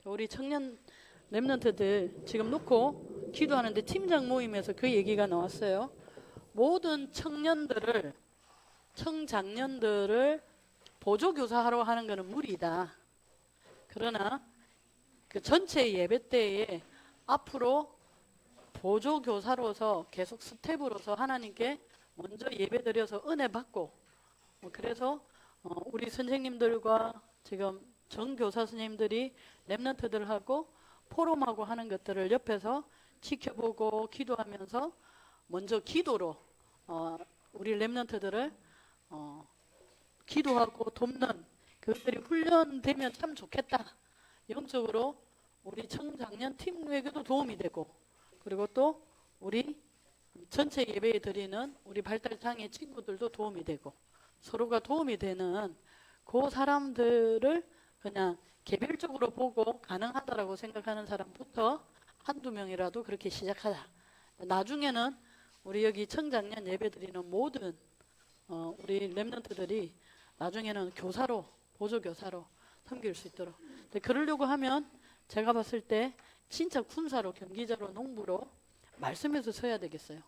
우리 청년 랩런트들 지금 놓고 기도하는데 팀장 모임에서 그 얘기가 나왔어요. 모든 청장년들을 보조교사하러 하는 것은 무리다. 그러나 그 전체 예배 때에 앞으로 보조교사로서 계속 스텝으로서 하나님께 먼저 예배 드려서 은혜 받고, 그래서 우리 선생님들과 지금 정교사 선생님들이 랩런트들하고 포럼하고 하는 것들을 옆에서 지켜보고 기도하면서 먼저 기도로 우리 랩런트들을 기도하고 돕는 그것들이 훈련되면 참 좋겠다. 영적으로 우리 청장년 팀에게도 도움이 되고, 그리고 또 우리 전체 예배에 드리는 우리 발달장애 친구들도 도움이 되고, 서로가 도움이 되는 그 사람들을 그냥 개별적으로 보고 가능하다라고 생각하는 사람부터 한두 명이라도 그렇게 시작하자. 나중에는 우리 여기 청장년 예배 드리는 모든 우리 랩런트들이 나중에는 교사로, 보조교사로 섬길 수 있도록. 근데 그러려고 하면 제가 봤을 때 진짜 군사로, 경기자로, 농부로 말씀에서 서야 되겠어요.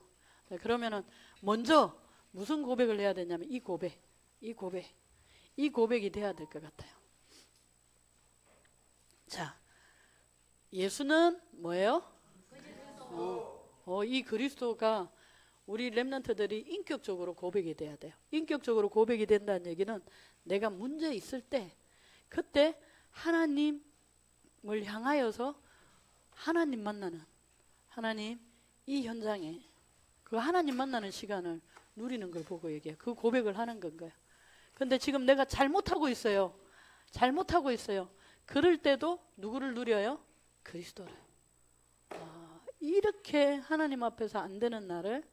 그러면은 먼저 무슨 고백을 해야 되냐면 이 고백이 돼야 될 것 같아요. 자, 예수는 뭐예요? 이 그리스도가 우리 랩런트들이 인격적으로 고백이 돼야 돼요. 인격적으로 고백이 된다는 얘기는 내가 문제 있을 때 그때 하나님을 향하여서 하나님 만나는, 하나님 이 현장에 그 하나님 만나는 시간을 누리는 걸 보고 얘기해요. 그 고백을 하는 건가요? 근데 지금 내가 잘못하고 있어요. 그럴 때도 누구를 누려요? 그리스도를. 이렇게 하나님 앞에서 안 되는 나를,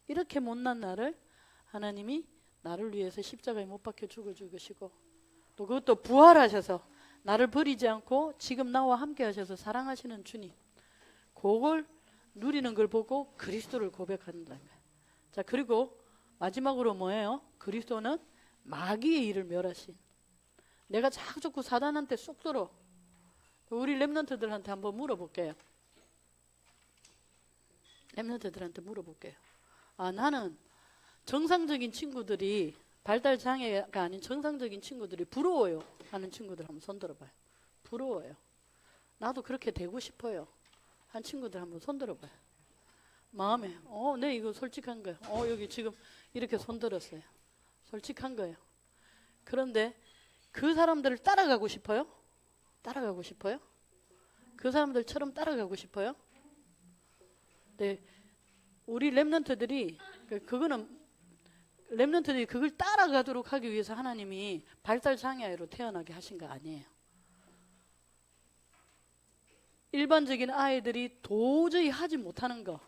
이렇게 못난 나를 하나님이 나를 위해서 십자가에 못 박혀 죽으시고, 또 그것도 부활하셔서 나를 버리지 않고 지금 나와 함께 하셔서 사랑하시는 주님, 그걸 누리는 걸 보고 그리스도를 고백한다는 거예요. 자, 그리고 마지막으로 뭐예요? 그리스도는 마귀의 일을 멸하신, 내가 자꾸 사단한테 쏙 들어. 우리 랩런트들한테 한번 물어볼게요. 나는 정상적인 친구들이, 발달 장애가 아닌 정상적인 친구들이 부러워요 하는 친구들 한번 손 들어봐요. 부러워요. 나도 그렇게 되고 싶어요 한 친구들 한번 손 들어봐요. 마음에 네, 이거 솔직한 거예요. 여기 지금 이렇게 손 들었어요. 솔직한 거예요. 그런데 그 사람들을 따라가고 싶어요? 그 사람들처럼 따라가고 싶어요? 네, 우리 랩런트들이 그걸 따라가도록 하기 위해서 하나님이 발달장애로 태어나게 하신 거 아니에요. 일반적인 아이들이 도저히 하지 못하는 거,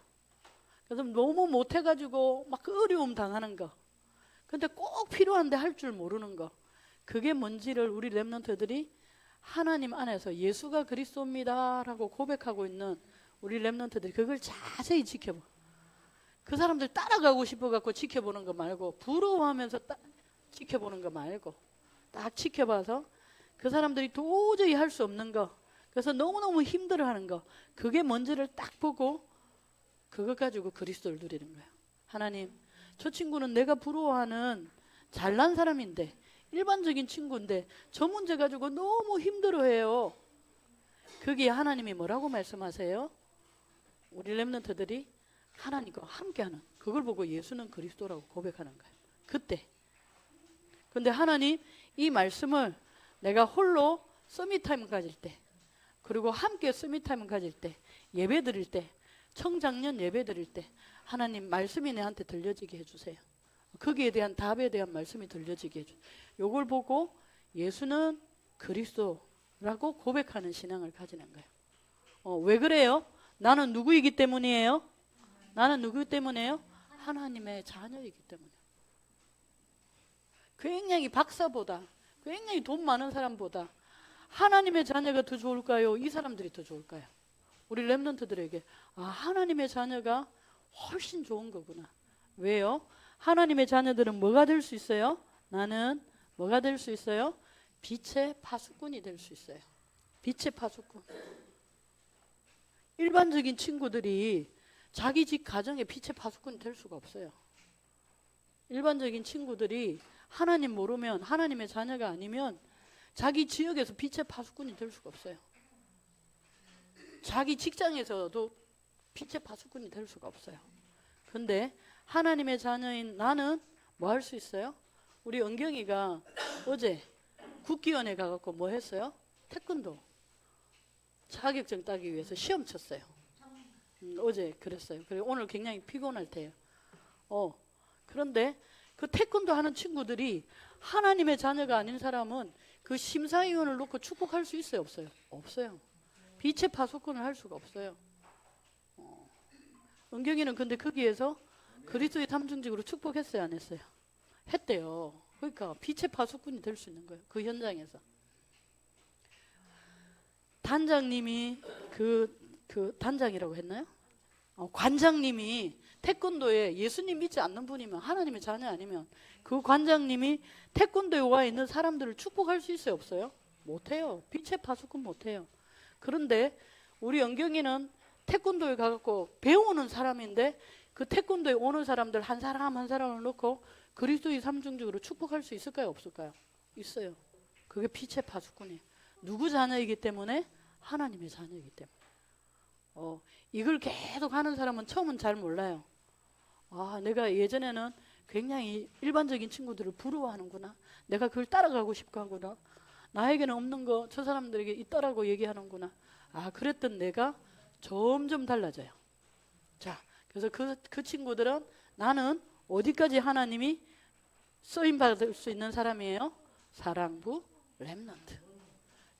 그래서 너무 못해가지고 막 어려움 당하는 거, 근데 꼭 필요한데 할 줄 모르는 거, 그게 뭔지를 우리 랩런트들이 하나님 안에서 예수가 그리스도입니다 라고 고백하고 있는 우리 랩런트들이 그걸 자세히 지켜봐. 그 사람들 따라가고 싶어갖고 지켜보는 거 말고, 부러워하면서 지켜보는 거 말고, 딱 지켜봐서 그 사람들이 도저히 할 수 없는 거, 그래서 너무너무 힘들어하는 거, 그게 뭔지를 딱 보고 그것 가지고 그리스도를 누리는 거예요. 하나님, 저 친구는 내가 부러워하는 잘난 사람인데, 일반적인 친구인데 저 문제 가지고 너무 힘들어해요. 그게 하나님이 뭐라고 말씀하세요? 우리 랩런트들이 하나님과 함께하는, 그걸 보고 예수는 그리스도라고 고백하는 거예요. 그때. 근데 하나님 이 말씀을 내가 홀로 서밋타임 가질 때, 그리고 함께 서밋타임 가질 때, 예배 드릴 때, 청장년 예배 드릴 때 하나님 말씀이 내한테 들려지게 해주세요. 거기에 대한 답에 대한 말씀이 들려지게 해주세요. 요걸 보고 예수는 그리스도라고 고백하는 신앙을 가지는 거예요. 왜 그래요? 나는 누구이기 때문이에요? 하나님의 자녀이기 때문에. 굉장히 박사보다, 굉장히 돈 많은 사람보다 하나님의 자녀가 더 좋을까요? 이 사람들이 더 좋을까요? 우리 랩런트들에게 하나님의 자녀가 훨씬 좋은 거구나. 왜요? 하나님의 자녀들은 뭐가 될 수 있어요? 나는 뭐가 될 수 있어요? 빛의 파수꾼이 될 수 있어요. 빛의 파수꾼. 일반적인 친구들이 자기 집 가정의 빛의 파수꾼이 될 수가 없어요. 일반적인 친구들이 하나님 모르면, 하나님의 자녀가 아니면 자기 지역에서 빛의 파수꾼이 될 수가 없어요. 자기 직장에서도 빛의 파수꾼이 될 수가 없어요. 그런데 하나님의 자녀인 나는 뭐 할 수 있어요? 우리 은경이가 어제 국기원에 가갖고 뭐 했어요? 태권도 자격증 따기 위해서 시험 쳤어요. 어제 그랬어요. 그리고 오늘 굉장히 피곤할 때예요. 그런데 그 태권도 하는 친구들이 하나님의 자녀가 아닌 사람은 그 심사위원을 놓고 축복할 수 있어요? 없어요? 없어요. 빛의 파수꾼을 할 수가 없어요. 은경이는 근데 거기에서 그리스도의 삼중직으로 축복했어요? 안 했어요? 했대요. 그러니까 빛의 파수꾼이 될 수 있는 거예요. 그 현장에서. 단장님이 그 단장이라고 했나요? 관장님이 태권도에 예수님 믿지 않는 분이면, 하나님의 자녀 아니면 그 관장님이 태권도에 와 있는 사람들을 축복할 수 있어요? 없어요? 못해요. 빛의 파수꾼 못해요. 그런데 우리 은경이는 태권도에 가갖고 배우는 사람인데 그 태권도에 오는 사람들 한 사람 한 사람을 놓고 그리스도의 삼중직으로 축복할 수 있을까요? 없을까요? 있어요. 그게 빛의 파수꾼이에요. 누구 자녀이기 때문에? 하나님의 자녀이기 때문에. 이걸 계속 하는 사람은 처음은 잘 몰라요. 내가 예전에는 굉장히 일반적인 친구들을 부러워하는구나. 내가 그걸 따라가고 싶어 하구나. 나에게는 없는 거 저 사람들에게 있더라고 얘기하는구나. 그랬던 내가 점점 달라져요. 자, 그래서 그 친구들은 나는 어디까지 하나님이 쓰임받을 수 있는 사람이에요? 사랑부 렘넌트.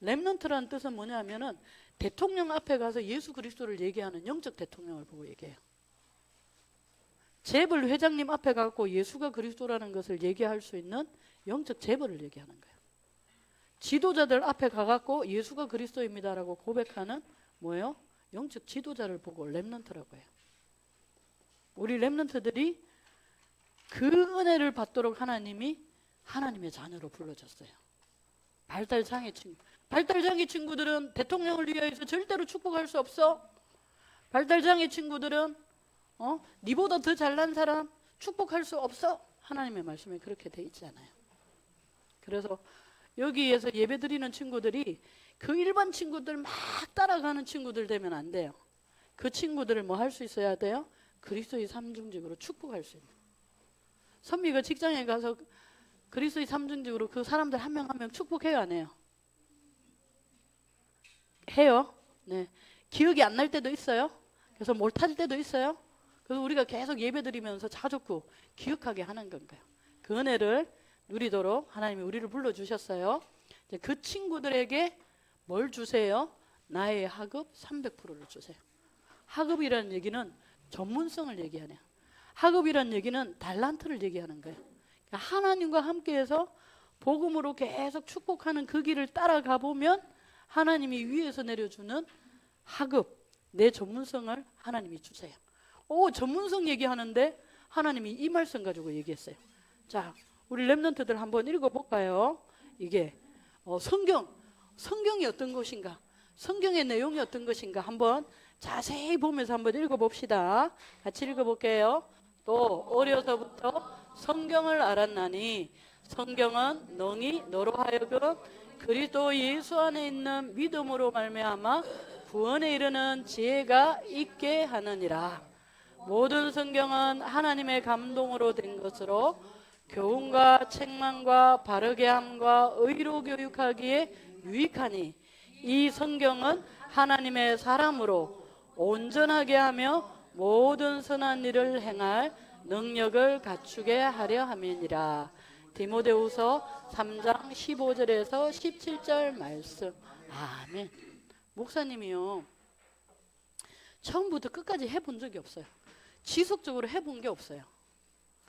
렘넌트라는 뜻은 뭐냐면은 대통령 앞에 가서 예수 그리스도를 얘기하는 영적 대통령을 보고 얘기해요. 재벌 회장님 앞에 가고 예수가 그리스도라는 것을 얘기할 수 있는 영적 재벌을 얘기하는 거예요. 지도자들 앞에 가갖고 예수가 그리스도입니다라고 고백하는 뭐예요? 영적 지도자를 보고 렘넌트라고 해요. 우리 렘넌트들이 그 은혜를 받도록 하나님이 하나님의 자녀로 불러줬어요. 발달장애 친구들은 대통령을 위해서 절대로 축복할 수 없어. 발달장애 친구들은 니보다 더 잘난 사람 축복할 수 없어. 하나님의 말씀에 그렇게 돼 있잖아요. 그래서 여기에서 예배 드리는 친구들이 그 일반 친구들 막 따라가는 친구들 되면 안 돼요. 그 친구들을 뭐 할 수 있어야 돼요? 그리스도의 삼중직으로 축복할 수 있는. 선미가 직장에 가서 그리스도의 삼중직으로 그 사람들 한 명 한 명 축복해요? 안 해요? 해요. 네. 기억이 안 날 때도 있어요. 그래서 못할 때도 있어요. 그래서 우리가 계속 예배 드리면서 자주 기억하게 하는 건가요? 그 은혜를 누리도록 하나님이 우리를 불러주셨어요. 이제 그 친구들에게 뭘 주세요? 나의 하급 300%를 주세요. 하급이라는 얘기는 전문성을 얘기하네요. 하급이라는 얘기는 달란트를 얘기하는 거예요. 그러니까 하나님과 함께해서 복음으로 계속 축복하는 그 길을 따라가 보면 하나님이 위에서 내려주는 하급, 내 전문성을 하나님이 주세요. 전문성 얘기하는데 하나님이 이 말씀 가지고 얘기했어요. 자, 우리 렘넌트들 한번 읽어볼까요? 이게 성경이 어떤 것인가, 성경의 내용이 어떤 것인가 한번 자세히 보면서 한번 읽어봅시다. 같이 읽어볼게요. 또 어려서부터 성경을 알았나니 성경은 능히 너로 하여금 그리스도 예수 안에 있는 믿음으로 말미암아 구원에 이르는 지혜가 있게 하느니라. 모든 성경은 하나님의 감동으로 된 것으로 교훈과 책망과 바르게 함과 의로 교육하기에 유익하니 이 성경은 하나님의 사람으로 온전하게 하며 모든 선한 일을 행할 능력을 갖추게 하려 함이니라. 디모데후서 3장 15절에서 17절 말씀. 아멘. 목사님이요, 처음부터 끝까지 해본 적이 없어요. 지속적으로 해본 게 없어요.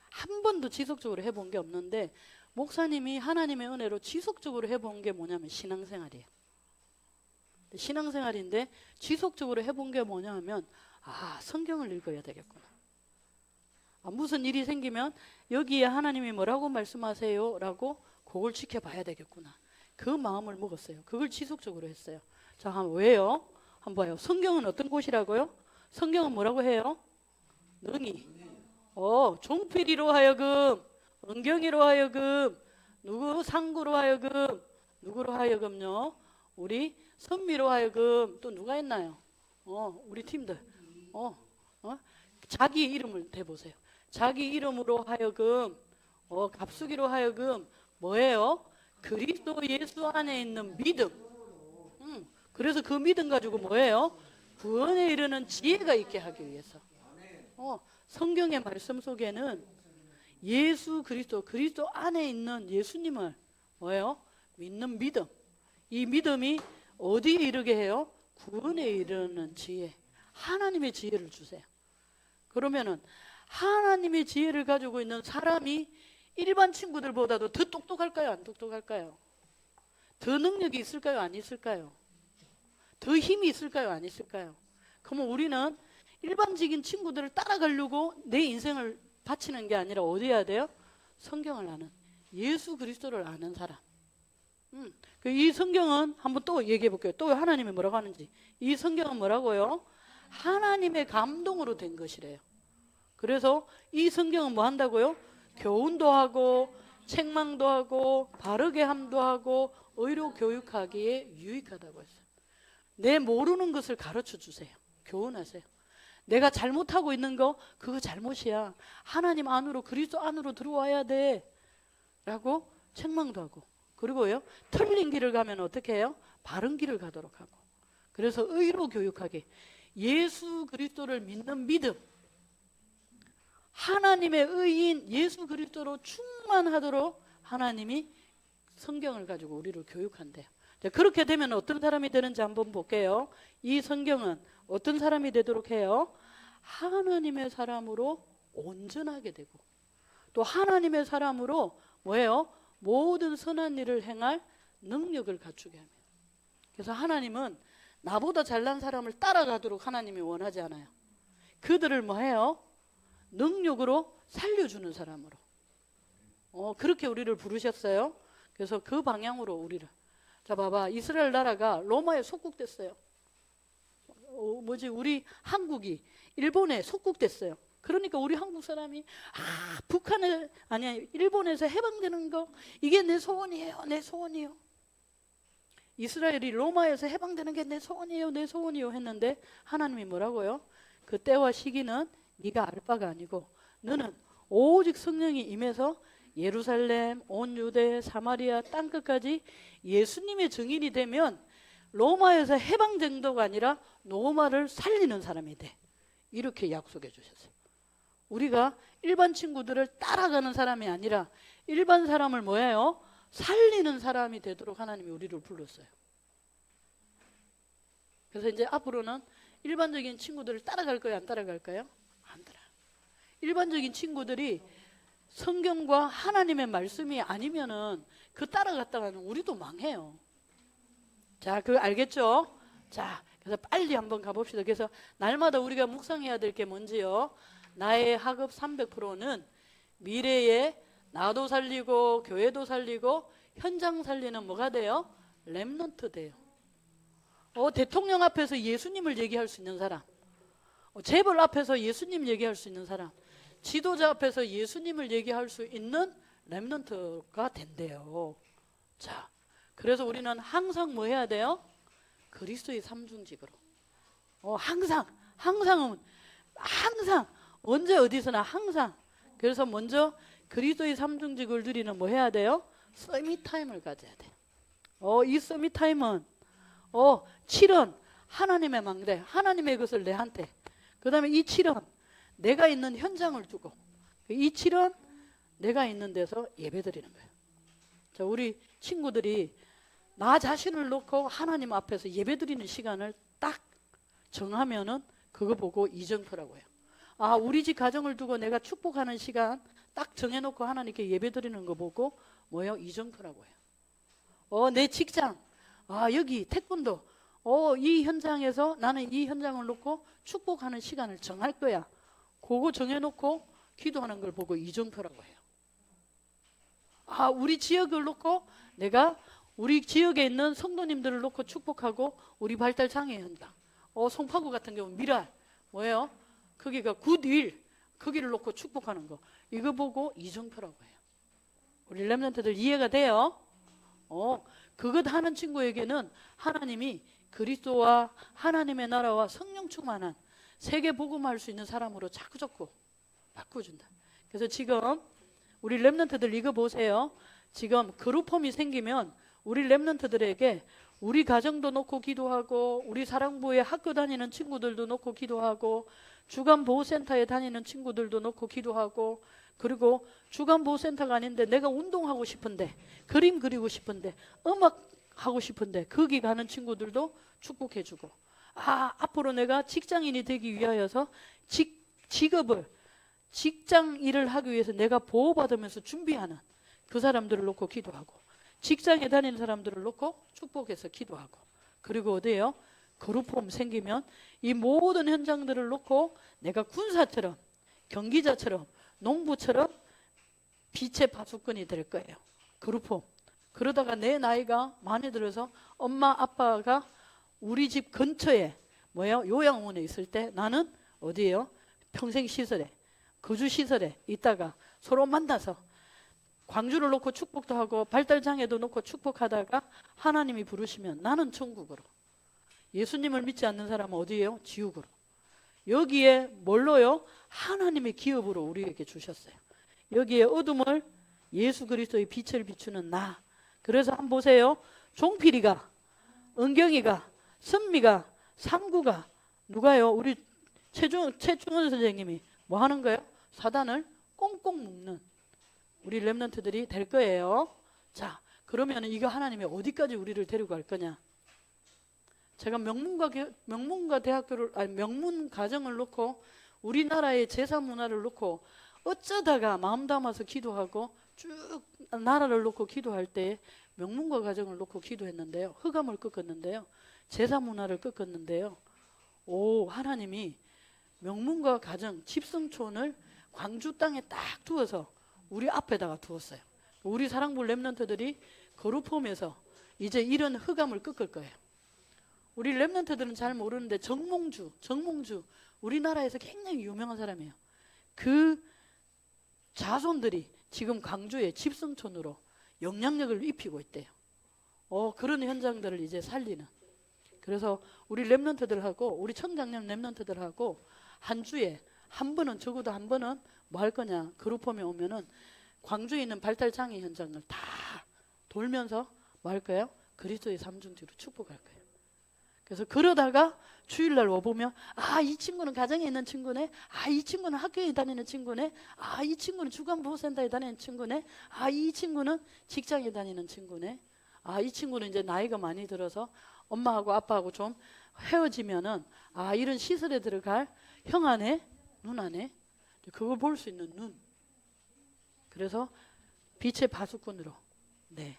한 번도 지속적으로 해본 게 없는데 목사님이 하나님의 은혜로 지속적으로 해본 게 뭐냐면 신앙생활이에요. 신앙생활인데 지속적으로 해본 게 뭐냐면 성경을 읽어야 되겠구나. 무슨 일이 생기면 여기에 하나님이 뭐라고 말씀하세요? 라고 그걸 지켜봐야 되겠구나. 그 마음을 먹었어요. 그걸 지속적으로 했어요. 자, 한번 왜요? 한번 봐요. 성경은 어떤 곳이라고요? 성경은 뭐라고 해요? 능히. 종필이로 하여금, 은경이로 하여금, 누구 상구로 하여금, 누구로 하여금요? 우리 선미로 하여금, 또 누가 있나요? 우리 팀들. 자기 이름을 대보세요. 자기 이름으로 하여금, 갑수기로 하여금, 뭐예요? 그리스도 예수 안에 있는 믿음. 그래서 그 믿음 가지고 뭐예요? 구원에 이르는 지혜가 있게 하기 위해서. 성경의 말씀 속에는 예수 그리스도 안에 있는 예수님을 뭐예요? 믿는 믿음. 이 믿음이 어디에 이르게 해요? 구원에 이르는 지혜. 하나님의 지혜를 주세요. 그러면은 하나님의 지혜를 가지고 있는 사람이 일반 친구들보다도 더 똑똑할까요? 안 똑똑할까요? 더 능력이 있을까요? 안 있을까요? 더 힘이 있을까요? 안 있을까요? 그러면 우리는 일반적인 친구들을 따라가려고 내 인생을 바치는 게 아니라 어디 해야 돼요? 성경을 아는, 예수 그리스도를 아는 사람. 이 성경은 한번 또 얘기해 볼게요. 또 하나님이 뭐라고 하는지. 이 성경은 뭐라고요? 하나님의 감동으로 된 것이래요. 그래서 이 성경은 뭐 한다고요? 교훈도 하고 책망도 하고 바르게 함도 하고 의로 교육하기에 유익하다고 했어요. 내 모르는 것을 가르쳐 주세요. 교훈하세요. 내가 잘못하고 있는 거 그거 잘못이야. 하나님 안으로 그리스도 안으로 들어와야 돼 라고 책망도 하고, 그리고요 틀린 길을 가면 어떻게 해요? 바른 길을 가도록 하고. 그래서 의로 교육하게, 예수 그리스도를 믿는 믿음, 하나님의 의인 예수 그리스도로 충만하도록 하나님이 성경을 가지고 우리를 교육한대요. 그렇게 되면 어떤 사람이 되는지 한번 볼게요. 이 성경은 어떤 사람이 되도록 해요? 하나님의 사람으로 온전하게 되고, 또 하나님의 사람으로 뭐예요? 모든 선한 일을 행할 능력을 갖추게 합니다. 그래서 하나님은 나보다 잘난 사람을 따라가도록 하나님이 원하지 않아요. 그들을 뭐 해요? 능력으로 살려주는 사람으로. 그렇게 우리를 부르셨어요. 그래서 그 방향으로 우리를. 자, 봐봐. 이스라엘 나라가 로마에 속국됐어요. 우리 한국이 일본에 속국됐어요. 그러니까 우리 한국 사람이 북한을 일본에서 해방되는 거 이게 내 소원이에요. 내 소원이요. 이스라엘이 로마에서 해방되는 게 내 소원이에요. 내 소원이요 했는데 하나님이 뭐라고요? 그 때와 시기는 네가 알 바가 아니고 너는 오직 성령이 임해서 예루살렘, 온 유대, 사마리아 땅끝까지 예수님의 증인이 되면 로마에서 해방 정도가 아니라 로마를 살리는 사람이 돼. 이렇게 약속해 주셨어요. 우리가 일반 친구들을 따라가는 사람이 아니라 일반 사람을 뭐예요? 살리는 사람이 되도록 하나님이 우리를 불렀어요. 그래서 이제 앞으로는 일반적인 친구들을 따라갈 거예요? 안 따라갈까요? 안 따라. 일반적인 친구들이 성경과 하나님의 말씀이 아니면은 그 따라갔다가는 우리도 망해요. 자, 그거 알겠죠? 자, 그래서 빨리 한번 가봅시다. 그래서 날마다 우리가 묵상해야 될 게 뭔지요? 나의 학업 300%는 미래에 나도 살리고 교회도 살리고 현장 살리는 뭐가 돼요? 렘넌트 돼요. 대통령 앞에서 예수님을 얘기할 수 있는 사람, 재벌 앞에서 예수님 얘기할 수 있는 사람, 지도자 앞에서 예수님을 얘기할 수 있는 렘넌트가 된대요. 자, 그래서 우리는 항상 뭐 해야 돼요? 그리스도의 삼중직으로. 항상 언제 어디서나 항상. 그래서 먼저 그리스도의 삼중직을 누리는 뭐 해야 돼요? 서밋 타임을 가져야 돼. 이 서밋 타임은 7은 하나님의 망대, 하나님의 것을 내한테. 그 다음에 이 7은 내가 있는 현장을 두고, 이 7은 내가 있는 데서 예배 드리는 거예요. 자, 우리 친구들이 나 자신을 놓고 하나님 앞에서 예배 드리는 시간을 딱 정하면은 그거 보고 이정표라고 해요. 우리 집 가정을 두고 내가 축복하는 시간 딱 정해놓고 하나님께 예배 드리는 거 보고 뭐예요? 이정표라고 해요. 내 직장, 여기 태권도, 이 현장에서 나는 이 현장을 놓고 축복하는 시간을 정할 거야. 그거 정해놓고 기도하는 걸 보고 이정표라고 해요. 우리 지역을 놓고 내가 우리 지역에 있는 성도님들을 놓고 축복하고 우리 발달 장애 현장, 송파구 같은 경우 미랄 뭐예요? 거기가 굿윌, 거기를 놓고 축복하는 거. 이거 보고 이정표라고 해요. 우리 렘넌트들 이해가 돼요? 그것 하는 친구에게는 하나님이 그리스도와 하나님의 나라와 성령 충만한 세계 복음할 수 있는 사람으로 자꾸 바꿔준다. 그래서 지금 우리 렘넌트들 이거 보세요. 지금 그룹홈이 생기면 우리 렘넌트들에게 우리 가정도 놓고 기도하고 우리 사랑부에 학교 다니는 친구들도 놓고 기도하고 주간 보호센터에 다니는 친구들도 놓고 기도하고 그리고 주간 보호센터가 아닌데 내가 운동하고 싶은데 그림 그리고 싶은데 음악 하고 싶은데 거기 가는 친구들도 축복해주고 앞으로 내가 직장인이 되기 위하여서 직장 일을 하기 위해서 내가 보호받으면서 준비하는 그 사람들을 놓고 기도하고 직장에 다니는 사람들을 놓고 축복해서 기도하고 그리고 어디에요? 그룹홈 생기면 이 모든 현장들을 놓고 내가 군사처럼 경기자처럼 농부처럼 빛의 파수꾼이 될 거예요. 그룹홈. 그러다가 내 나이가 많이 들어서 엄마 아빠가 우리 집 근처에 요양원에 있을 때 나는 어디에요? 평생시설에 거주시설에 있다가 서로 만나서 광주를 놓고 축복도 하고 발달장애도 놓고 축복하다가 하나님이 부르시면 나는 천국으로, 예수님을 믿지 않는 사람은 어디에요? 지옥으로. 여기에 뭘로요? 하나님의 기업으로 우리에게 주셨어요. 여기에 어둠을 예수 그리스도의 빛을 비추는 나. 그래서 한번 보세요. 종필이가, 은경이가, 선미가, 삼구가 누가요? 우리 최충원 선생님이 뭐 하는 거예요? 사단을 꽁꽁 묶는 우리 렘넌트들이 될 거예요. 자, 그러면 이거 하나님이 어디까지 우리를 데리고 갈 거냐? 제가 명문 가정을 놓고 우리나라의 제사 문화를 놓고 어쩌다가 마음 담아서 기도하고 쭉 나라를 놓고 기도할 때 명문가 가정을 놓고 기도했는데요. 흑암을 꺾었는데요. 제사 문화를 꺾었는데요. 하나님이 명문가 가정 집성촌을 광주 땅에 딱 두어서 우리 앞에다가 두었어요. 우리 사랑부 렘넌트들이 거룩폼에서 이제 이런 흑암을 꺾을 거예요. 우리 렘넌트들은 잘 모르는데 정몽주 우리나라에서 굉장히 유명한 사람이에요. 그 자손들이 지금 광주의 집성촌으로 영향력을 입히고 있대요. 그런 현장들을 이제 살리는. 그래서 우리 렘넌트들하고 우리 청장년 렘넌트들하고 한 주에 한 번은, 적어도 한 번은 뭐 할 거냐, 그룹홈에 오면은 광주에 있는 발달장애 현장을 다 돌면서 뭐 할 거예요? 그리스도의 삼중주로 축복할 거예요. 그래서 그러다가 주일날 와보면 이 친구는 가정에 있는 친구네, 이 친구는 학교에 다니는 친구네, 이 친구는 주간보호센터에 다니는 친구네, 이 친구는 직장에 다니는 친구네, 이 친구는 이제 나이가 많이 들어서 엄마하고 아빠하고 좀 헤어지면은 이런 시설에 들어갈 형아네, 누나네, 그거 볼 수 있는 눈. 그래서 빛의 파수꾼으로. 네.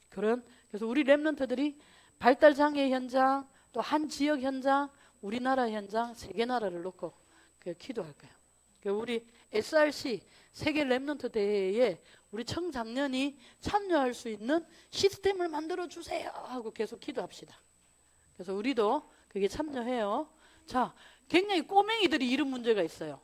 그래서 우리 렘넌트들이 발달장애 현장, 또 한 지역 현장, 우리나라 현장, 세계 나라를 놓고 기도할 거예요. 우리 SRC 세계 렘넌트 대회에 우리 청장년이 참여할 수 있는 시스템을 만들어 주세요 하고 계속 기도합시다. 그래서 우리도 그게 참여해요. 자, 굉장히 꼬맹이들이 이런 문제가 있어요.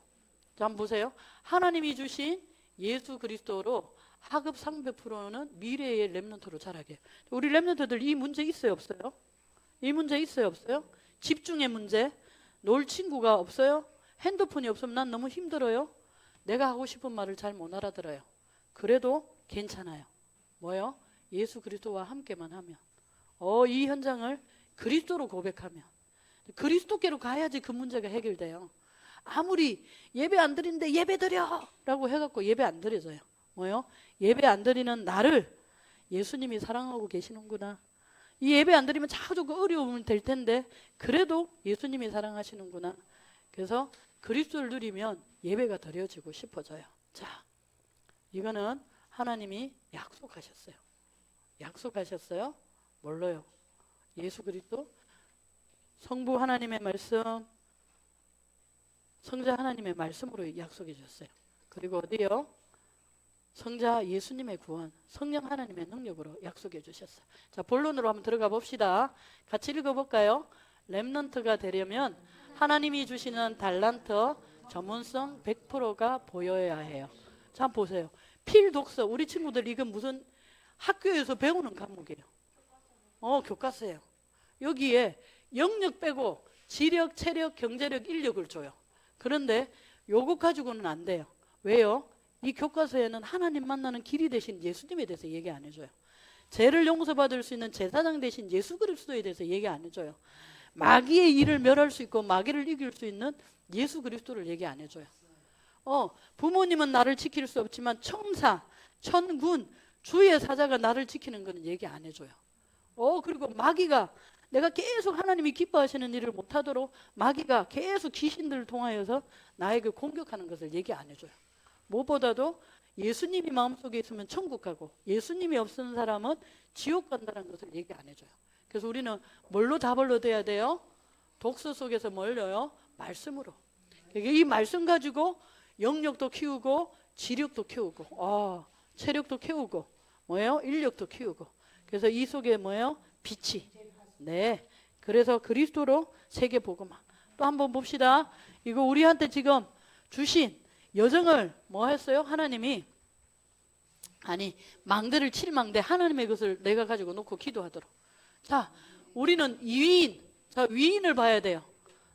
자, 한번 보세요. 하나님이 주신 예수 그리스도로 하급 상배 프로는 미래의 렘넌트로 자라게. 우리 렘넌트들 이 문제 있어요, 없어요? 이 문제 있어요, 없어요? 집중의 문제, 놀 친구가 없어요? 핸드폰이 없으면 난 너무 힘들어요. 내가 하고 싶은 말을 잘 못 알아들어요. 그래도 괜찮아요. 뭐요? 예수 그리스도와 함께만 하면, 이 현장을 그리스도로 고백하면, 그리스도께로 가야지 그 문제가 해결돼요. 아무리 예배 안 드리는데 예배 드려! 라고 해갖고 예배 안 드려져요. 뭐요? 예배 안 드리는 나를 예수님이 사랑하고 계시는구나. 이 예배 안 드리면 자주 그 어려움이 될 텐데 그래도 예수님이 사랑하시는구나. 그래서 그리스도를 누리면 예배가 드려지고 싶어져요. 자, 이거는 하나님이 약속하셨어요. 약속하셨어요? 뭘로요? 예수 그리스도, 성부 하나님의 말씀, 성자 하나님의 말씀으로 약속해 주셨어요. 그리고 어디요? 성자 예수님의 구원, 성령 하나님의 능력으로 약속해 주셨어요. 자, 본론으로 한번 들어가 봅시다. 같이 읽어볼까요? 렘넌트가 되려면 하나님이 주시는 달란트, 전문성 100%가 보여야 해요. 자, 한번 보세요. 필독서, 우리 친구들 이건 무슨 학교에서 배우는 과목이에요. 교과서예요. 여기에 영역 빼고 지력, 체력, 경제력, 인력을 줘요. 그런데 요거 가지고는 안 돼요. 왜요? 이 교과서에는 하나님 만나는 길이 되신 예수님에 대해서 얘기 안 해줘요. 죄를 용서받을 수 있는 제사장 대신 예수 그리스도에 대해서 얘기 안 해줘요. 마귀의 일을 멸할 수 있고 마귀를 이길 수 있는 예수 그리스도를 얘기 안 해줘요. 부모님은 나를 지킬 수 없지만 청사, 천군, 주의 사자가 나를 지키는 것은 얘기 안 해줘요. 그리고 마귀가 내가 계속 하나님이 기뻐하시는 일을 못하도록 마귀가 계속 귀신들을 통하여서 나에게 공격하는 것을 얘기 안 해줘요. 무엇보다도 예수님이 마음속에 있으면 천국 가고 예수님이 없는 사람은 지옥 간다는 것을 얘기 안 해줘요. 그래서 우리는 뭘로 다벌로 돼야 돼요? 독서 속에서 뭘로요? 말씀으로. 이 말씀 가지고 영역도 키우고 지력도 키우고 체력도 키우고 뭐예요? 인력도 키우고. 그래서 이 속에 뭐예요? 빛이. 네. 그래서 그리스도로 세계 복음화. 또 한번 봅시다. 이거 우리한테 지금 주신 여정을 뭐 했어요? 하나님이 망대를 칠 망대 하나님의 것을 내가 가지고 놓고 기도하도록. 자, 우리는 위인. 자, 위인을 봐야 돼요.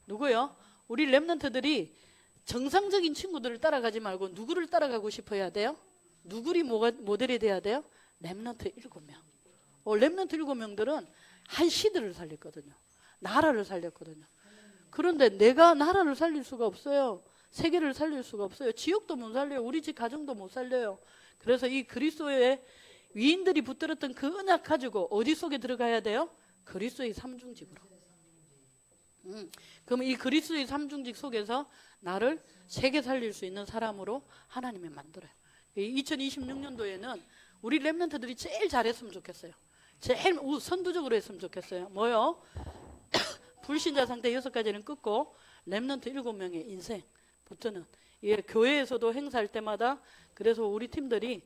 누구요? 우리 렘넌트들이 정상적인 친구들을 따라가지 말고 누구를 따라가고 싶어야 돼요? 누구리 모델이 돼야 돼요? 렘넌트 7명. 렘넌트 7명들은 한 시대를 살렸거든요. 나라를 살렸거든요. 그런데 내가 나라를 살릴 수가 없어요. 세계를 살릴 수가 없어요. 지역도 못 살려요. 우리 집 가정도 못 살려요. 그래서 이 그리스도의 위인들이 붙들었던 그 언약 가지고 어디 속에 들어가야 돼요? 그리스도의 삼중직으로. 그럼 이 그리스도의 삼중직 속에서 나를 세계 살릴 수 있는 사람으로 하나님이 만들어요. 2026년도에는 우리 렘넌트들이 제일 잘했으면 좋겠어요. 제일 선두적으로 했으면 좋겠어요. 뭐요? 불신자 상태 6가지는 끊고 렘넌트 7명의 인생 붙드는, 교회에서도 행사할 때마다 그래서 우리 팀들이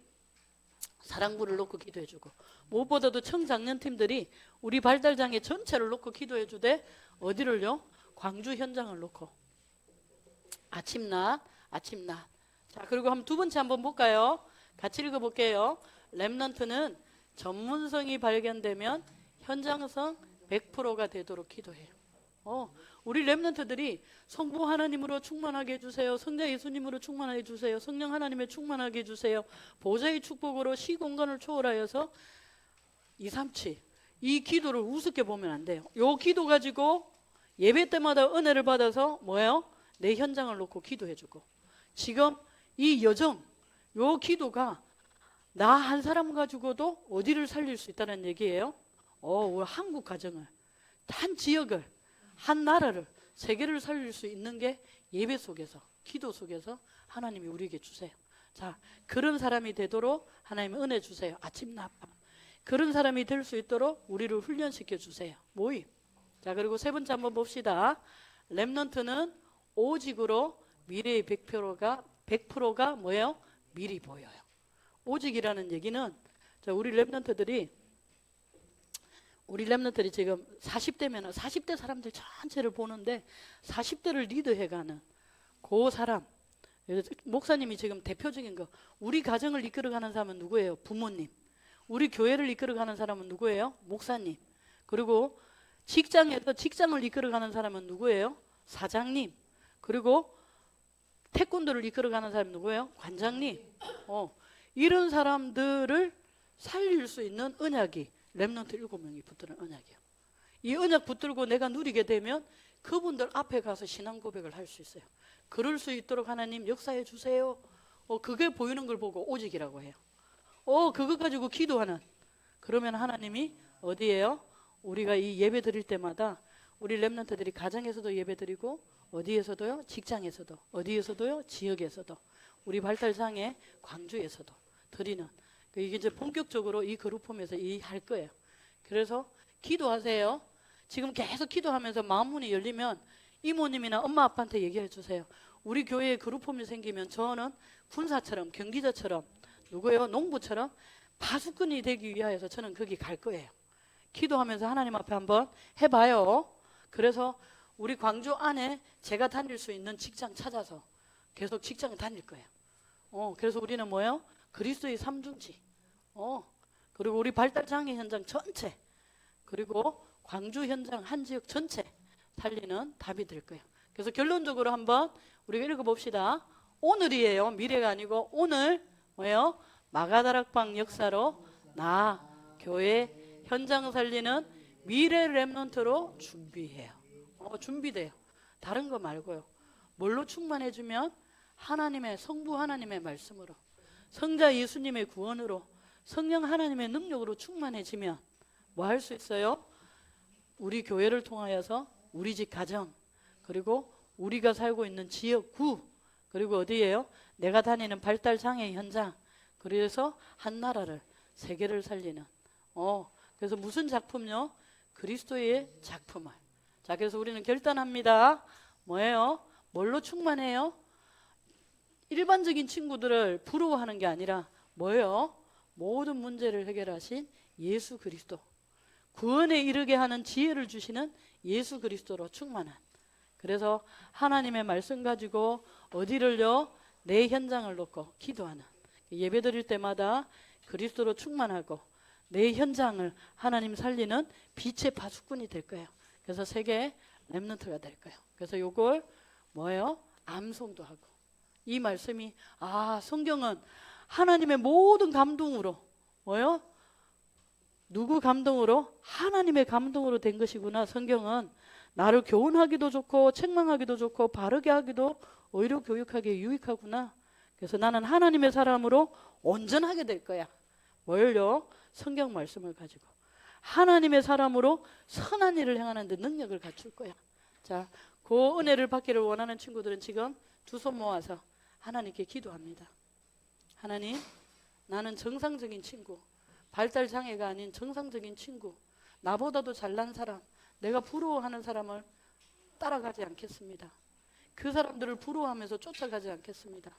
사랑부를 놓고 기도해주고, 무엇보다도 청장년 팀들이 우리 발달장애 전체를 놓고 기도해주되 어디를요? 광주 현장을 놓고 아침낮. 자, 그리고 두 번째 한번 볼까요? 같이 읽어볼게요. 렘넌트는 전문성이 발견되면 현장성 100%가 되도록 기도해요. 우리 렘넌트들이 성부 하나님으로 충만하게 해주세요. 성자 예수님으로 충만하게 해주세요. 성령 하나님의 충만하게 해주세요. 보좌의 축복으로 시공간을 초월하여서 237. 이 기도를 우습게 보면 안 돼요. 요 기도 가지고 예배 때마다 은혜를 받아서 뭐예요? 내 현장을 놓고 기도해주고, 지금 이 여정, 요 기도가 나 한 사람 가지고도 어디를 살릴 수 있다는 얘기예요. 우리 한국 가정을, 한 지역을, 한 나라를, 세계를 살릴 수 있는 게 예배 속에서, 기도 속에서 하나님이 우리에게 주세요. 자, 그런 사람이 되도록 하나님이 은혜 주세요. 아침 낮밤. 그런 사람이 될 수 있도록 우리를 훈련시켜 주세요. 모임. 자, 그리고 세 번째 한번 봅시다. 렘넌트는 오직으로 미래의 100%가 뭐예요? 미리 보여요. 오직이라는 얘기는, 자, 우리 렘넌트들이 지금 40대면 40대 사람들 전체를 보는데 40대를 리드해가는 그 사람, 목사님이 지금 대표적인 거, 우리 가정을 이끌어가는 사람은 누구예요? 부모님. 우리 교회를 이끌어가는 사람은 누구예요? 목사님. 그리고 직장에서 직장을 이끌어가는 사람은 누구예요? 사장님. 그리고 태권도를 이끌어가는 사람은 누구예요? 관장님. 이런 사람들을 살릴 수 있는 언약이 렘넌트 7명이 붙드는 언약이에요. 이 언약 붙들고 내가 누리게 되면 그분들 앞에 가서 신앙 고백을 할 수 있어요. 그럴 수 있도록 하나님 역사해 주세요. 그게 보이는 걸 보고 오직이라고 해요. 그거 가지고 기도하는, 그러면 하나님이 어디에요? 우리가 이 예배 드릴 때마다 우리 렘넌트들이 가정에서도 예배 드리고, 어디에서도요? 직장에서도, 어디에서도요? 지역에서도, 우리 발달장애 광주에서도 드리는, 이게 이제 본격적으로 이 그룹홈에서 할 거예요. 그래서 기도하세요. 지금 계속 기도하면서 마음 문이 열리면 이모님이나 엄마 아빠한테 얘기해 주세요. 우리 교회에 그룹홈이 생기면 저는 군사처럼, 경기자처럼 누구예요? 농부처럼 파수꾼이 되기 위하여서 저는 거기 갈 거예요. 기도하면서 하나님 앞에 한번 해봐요. 그래서 우리 광주 안에 제가 다닐 수 있는 직장 찾아서 계속 직장을 다닐 거예요. 그래서 우리는 뭐예요? 그리스도의 삼중지. 그리고 우리 발달장애 현장 전체, 그리고 광주 현장 한 지역 전체 살리는 답이 될 거예요. 그래서 결론적으로 한번 우리가 읽어봅시다. 오늘이에요. 미래가 아니고 오늘 뭐예요? 마가다락방 역사로 나 교회 현장 살리는 미래 렘넌트로 준비해요. 준비돼요. 다른 거 말고요. 뭘로 충만해주면 하나님의 성부 하나님의 말씀으로, 성자 예수님의 구원으로, 성령 하나님의 능력으로 충만해지면 뭐 할 수 있어요? 우리 교회를 통하여서 우리 집 가정, 그리고 우리가 살고 있는 지역구, 그리고 어디예요? 내가 다니는 발달장애 현장, 그래서 한 나라를, 세계를 살리는. 그래서 무슨 작품요? 그리스도의 작품을. 자, 그래서 우리는 결단합니다. 뭐예요? 뭘로 충만해요? 일반적인 친구들을 부러워하는 게 아니라 뭐예요? 모든 문제를 해결하신 예수 그리스도, 구원에 이르게 하는 지혜를 주시는 예수 그리스도로 충만한. 그래서 하나님의 말씀 가지고 어디를요? 내 현장을 놓고 기도하는. 예배 드릴 때마다 그리스도로 충만하고 내 현장을 하나님 살리는 빛의 파수꾼이 될 거예요. 그래서 세계 렘넌트가 될 거예요. 그래서 요걸 뭐예요? 암송도 하고. 이 말씀이 성경은 하나님의 모든 감동으로 뭐예요? 누구 감동으로? 하나님의 감동으로 된 것이구나. 성경은 나를 교훈하기도 좋고 책망하기도 좋고 바르게 하기도 오히려 교육하기에 유익하구나. 그래서 나는 하나님의 사람으로 온전하게 될 거야. 뭘요? 성경 말씀을 가지고 하나님의 사람으로 선한 일을 행하는 데 능력을 갖출 거야. 자, 그 은혜를 받기를 원하는 친구들은 지금 두 손 모아서 하나님께 기도합니다. 하나님, 나는 정상적인 친구, 발달장애가 아닌 정상적인 친구, 나보다도 잘난 사람, 내가 부러워하는 사람을 따라가지 않겠습니다. 그 사람들을 부러워하면서 쫓아가지 않겠습니다.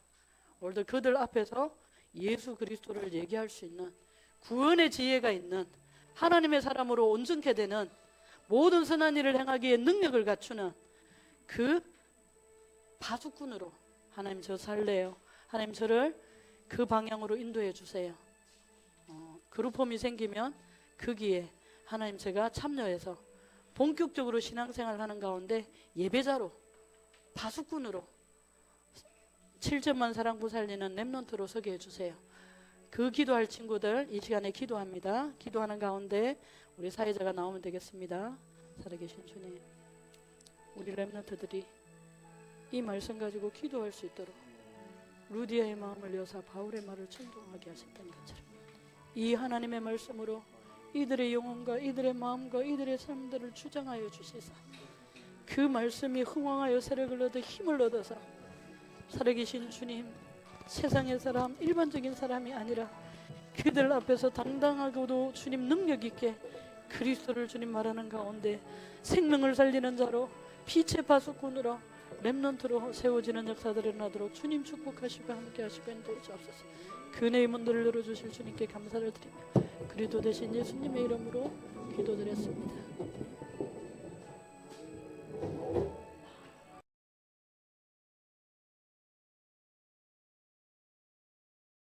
오늘도 그들 앞에서 예수 그리스도를 얘기할 수 있는, 구원의 지혜가 있는, 하나님의 사람으로 온전케 되는, 모든 선한 일을 행하기에 능력을 갖추는 그 파수꾼으로 하나님 저 살래요. 하나님 저를 그 방향으로 인도해 주세요. 그룹홈이 생기면 거기에 하나님 제가 참여해서 본격적으로 신앙생활 하는 가운데 예배자로, 파수꾼으로 7천만 사랑부 살리는 렘넌트로 서게 해주세요. 그 기도할 친구들 이 시간에 기도합니다. 기도하는 가운데 우리 사회자가 나오면 되겠습니다. 살아계신 주님, 우리 렘넌트들이 이 말씀 가지고 기도할 수 있도록 루디아의 마음을 여사 바울의 말을 청종하게 하셨던 것처럼 이 하나님의 말씀으로 이들의 영혼과 이들의 마음과 이들의 삶들을 주장하여 주시사 그 말씀이 흥왕하여 세력을 얻어 힘을 얻어서 살아계신 주님, 세상의 사람, 일반적인 사람이 아니라 그들 앞에서 당당하고도 주님 능력 있게 그리스도를 주님 말하는 가운데 생명을 살리는 자로 빛의 파수꾼으로 렘넌트로 세워지는 역사들이 일어나도록 주님 축복하시고 함께 하시고 인도해 주옵소서. 그네의 문들을 열어주실 주님께 감사를 드리며 그리스도 되신 예수님의 이름으로 기도드렸습니다.